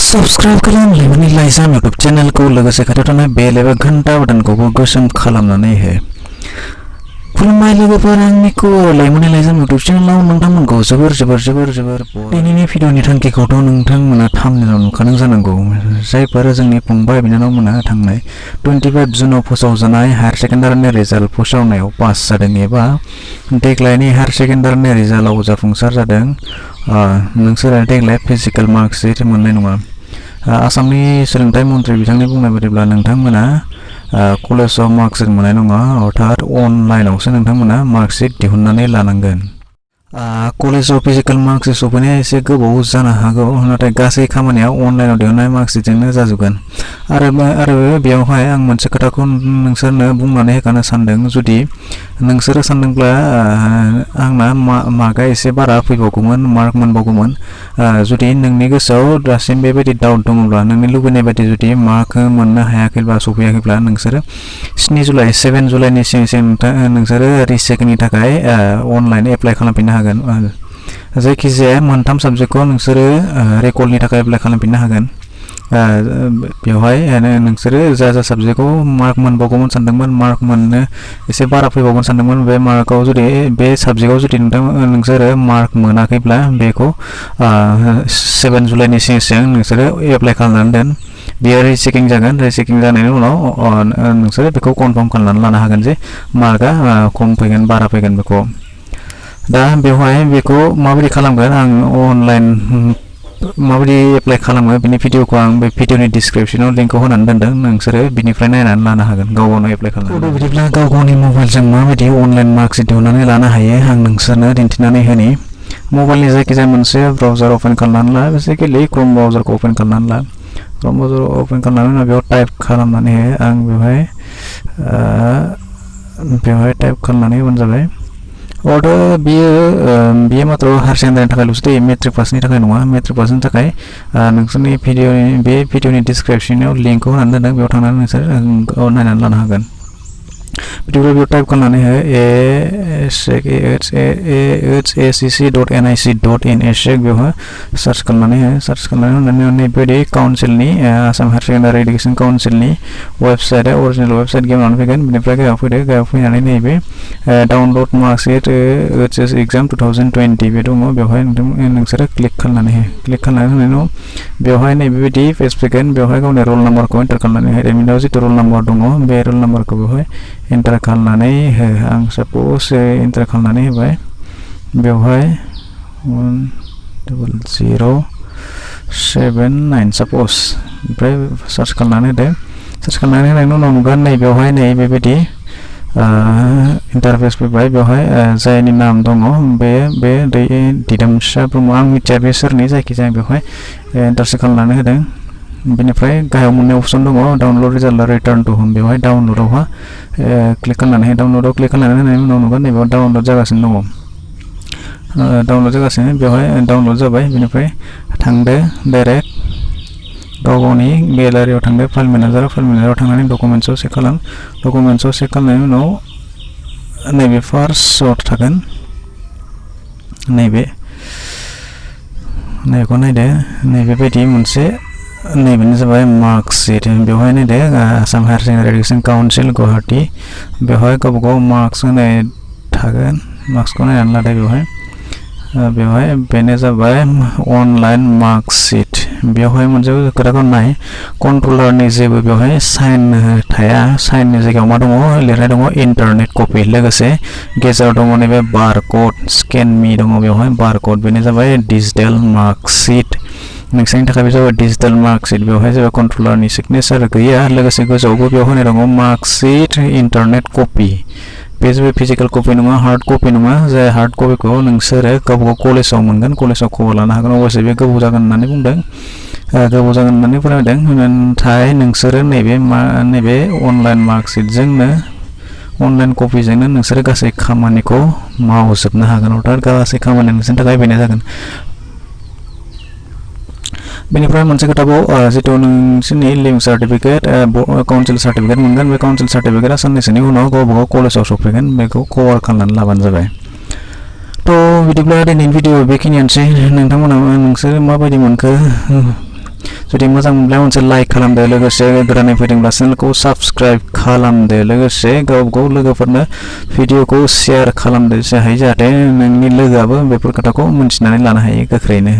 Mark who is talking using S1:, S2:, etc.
S1: Subscribe खालाम लेमोननि लाइजाम YouTube चैनलखौ लोगोसे खाथियाव थानाय बेल एबा घन्टा बटनखौबो गोसोम खालामनानै हो। खुलुमबाय लोगोफोर, आंनि लेमोननि लाइजाम यूट्यूब चैनलाव नोंथांमोनखौ जोबोर दिनैनि भिडिअनि थांखिखौथ' नोंथांमोना थाम्बनेलाव नुखादों जानांगौ। जायफोर जोंनि फंबाय बिनानावमोना थांनाय 25 जुनाव फोसावजानाय हायार सेकेन्डारिनि रिजाल्ट फोसावनायाव पास जादों एबा देग्लायनि हायार सेकेन्डारिनि रिजाल्टआव जाफुंसार जादों, नोंसोरो देग्लाय फिजिकेल मार्कशीट मोननाय नङा। आसामनि सोलोंथाइ मन्थ्रि बिथांनि बुंनाय बायदिब्ला नोंथांमोना कलेजाव मार्कशीट मोननाय नङा, अर्थात अनलाइनावसो नोंथांमोना मार्कशीट दिहुननानै लानांगोन। कलेजाव फिजिकेल मार्कशीट सफैनाया एसे गोबाव जानो हागौ, नाथाय गासै खामानिया अनलाइनाव दिहुननाय मार्कशीटजोंनो जाजोबगोन। आरो बेयावहाय आं मोनसे खोथाखौ नोंसोरनो बुंनानै होखानो सानदों, जुदि नोंसोरो सानदोंब्ला आंना मार्कआ एसे बारा फैबावगौमोन, मार्क मोनबावगौमोन। जुदि नोंनि गोसोआव दासिम बेबायदि डाउट दङब्ला, नोंनि लुबैनाय बायदि जुदि मार्क मोननो हायाखैब्ला सफैयाखैब्ला, नोंसोरो 7 जुलाइनि सिगां नोंसोरो रिचेकनि थाखाय अनलाइन एप्लाइ खालामफिननो हागोन। जायखिजाया मोनथाम साबजेक्टखौ नोंसोरो रेकलनि थाखाय एप्लाइ खालामफिननो हागोन। बेवहाय नोंसोरो जा साबजेक्टखौ मार्क मोनबावगौमोन सानदोंमोन, मार्क मोननो एसे बारा फैबावगोन सानदोंमोन, बे मार्कआव जुदि बे साबजेक्टआव जुदि नोंसोरो मार्क मोनाखैब्ला बेखौ 7 जुलाइनि सिगां नोंसोरो एप्लाइ खालामनानै दोन। बेयो रिचेकिं जागोन। रिचेकिं जानायनि उनाव नोंसोरो बेखौ कनफार्म खालामनानै लानो हागोन जे मार्कआ खम फैगोन बारा फैगोन बेखौ। दा बेवहाय बेखौ माबायदि खालामगोन, आं अनलाइन माबायदि एप्लाइ खालामो बिनि भिडिअखौ आं बे भिडिअनि डिसक्रिपसनाव लिंकखौ होनानै दोनदों, नोंसोरो बिनिफ्राय नायनानै लानो हागोन, गावनो एप्लाइ खालामनो। बिदिब्ला गावनि मबाइलजों माबायदि अनलाइन मार्कशीट दिहुननानै लानो हायो आं नोंसोरनो दिन्थिनानै होनि। मबाइलनि जायखिजाया मोनसे ब्राउजार अपेन खालामनानै ला, बेसिकेलि क्रोम ब्राउजारखौ अपेन खालामनानै ला। क्रोम ब्राउजार अपेन खालामनानै उनाव बेयाव टाइप खालामनानै हो। आं बेवहाय टाइप खालामनानै होबानो जाबाय। बियो मात्र हायार सेकेन्डारिनि थाखायल'सो दै, मेट्रिक पासनि थाखाय नङा। मेट्रिक पासनि थाखाय नोंसोरनि बे भिडिअनि डिसक्रिपसनाव लिंकखौ होनानै दोनदों, बेयाव थांनानै नोंसोर नायनानै लानो हागोन। बिदिब्ला बेयाव टाइप खालामनानै हो ahsec.nic.in बेवहाय सार्च खालामनानै हो। सार्च खालामनानै नैबेबायदि काउन्सिलनि आसाम हायार सेकेन्डारि एडुकेसन काउन्सिलनि वेबसाइटआ अरिजिनेल वेबसाइट गेवनानै फैगोन। बेनिफ्राय गाहायाव फैदो, गाहायाव फैनानै नैबे डाउनलड मार्कशीट HS एग्जाम 2020 बे दङ, बेवहाय नोंसोरो क्लिक खालामनानै हो। क्लिक खालामनानै होनायनि उनाव बेवहाय नैबेबायदि पेज फैगोन। बेवहाय गावनि रल नाम्बारखौ एन्टार खालामनानै हो। एडमिटआव जिथु रल नाम्बार दङ, बे रल नाम्बारखौ बेवहाय एन्टार खालामनानै हो। आं साप'ज एन्टार खालामनानै होबाय। बेवहाय 1079 साप'ज, ओमफ्राय सार्च खालामनानै होदो। सार्च खालामनानै होनायनि उनाव नुगोन नैबेवहाय नैबेबायदि इन्टारफेस फैबाय। बेवहाय जायनि नाम दङ बे दिदोमसा ब्रह्म, आं मिथिया बे सोरनि, जायखिजाया बेवहाय एन्टारसो खालामनानै होदों। बेनिफ्राय गाहायाव मोननै अपसन दङ, डाउनलड रिजाल्ट आरो रिटार्न टु हम। बेवहाय डाउनलडआवहा क्लिक खालामनानै हो। डाउनलडआव क्लिक खालामनानै होनायनि उनाव नुगोन नैबेयाव डाउनलड जागासिनो दङ। डाउनलड जागासिनो, बेवहाय डाउनलड जाबाय। बेनिफ्राय थांदो डाइरेक्ट गावनि गेलारियाव थांदो, फाइल मेनेजाराव थांनानै डकुमेन्ट्सआव चेक खालाम। डकुमेन्ट्सआव चेक खालामनायनि उनाव नैबे फार्स्टआव थागोन, नैबेखौ नायदो। नैबेबायदि मोनसे, नैबेनो जाबाय मार्कशीट। बेवहाय नायदो Assam higher secondary education council Guwahati, बेवहाय गावबागाव मार्क्स होनाय थागोन। मार्क्सखौ नायनानै लादो। बेवहाय बेनो जाबाय अनलाइन मार्कशीट। बेवहाय मोनसे खोथाखौ नाय, कन्ट्रलारनि जेबो बेवहाय साइन थाया। साइननि जायगायाव मा दङ, लिरनाय दङ इन्टारनेट कपि। लोगोसे गेजेराव दङ नैबे बारक'ड, स्केन मि दङ बेवहाय बारक'ड। बेनो जाबाय डिजिटेल मार्कशीट। नोंसोरनि थाखाय बे जाबाय डिजिटेल मार्कशीट। बेवहाय जेबो कन्ट्रलारनि सिगनेचार गैया। लोगोसे गोजौआवबो बेयाव होनाय दङ मार्कशीट इन्टारनेट कपि। बे जाबाय फिजिकेल कपि नङा, हार्ड कपि नङा। जाय हार्ड कपिखौ नोंसोरो गावबागाव कलेजाव मोनगोन, कलेजाव खबर लानो हागोन। अबयसे बे गोबाव जागोन होननानै बुंदों, गोबाव जागोन होननानै फोरमायदों। नाथाय नोंसोरो नैबे अनलाइन मार्कशीटजोंनो, अनलाइन कपिजोंनो नोंसोरो गासै खामानिखौ मावजोबनो हागोन, अर्थात गासै खामानिया नोंसोरनि थाखाय बेनो जागोन। बेनिफ्राय मोनसे खोथाबाव, जितु नोंसोरनि लिंक सार्टिफिकेट काउन्सिल सार्टिफिकेट मोनगोन, बे काउन्सिल सार्टिफिकेटआ साननैसोनि उनाव गावबागाव कलेजाव सफैगोन, बेखौ कभार खालामनानै लाबानो जाबाय। बिदिब्ला दिनैनि भिडिअ बेखिनियानोसै। नोंथांमोना नोंसोर माबायदि मोनखो जुदि मोजां मोनब्ला मोनसे लाइक खालामदो लोगोसे गोदानै फैदोंब्ला चेनेलखौ साबस्क्राइब खालामदो लोगोसे गाव लोगोफोरनो भिडिअखौ शेयार खालामदो जाहाथे नोंनि लोगोआबो बेफोर खोथाखौ मिन्थिनानै लानो हायो गोख्रैनो।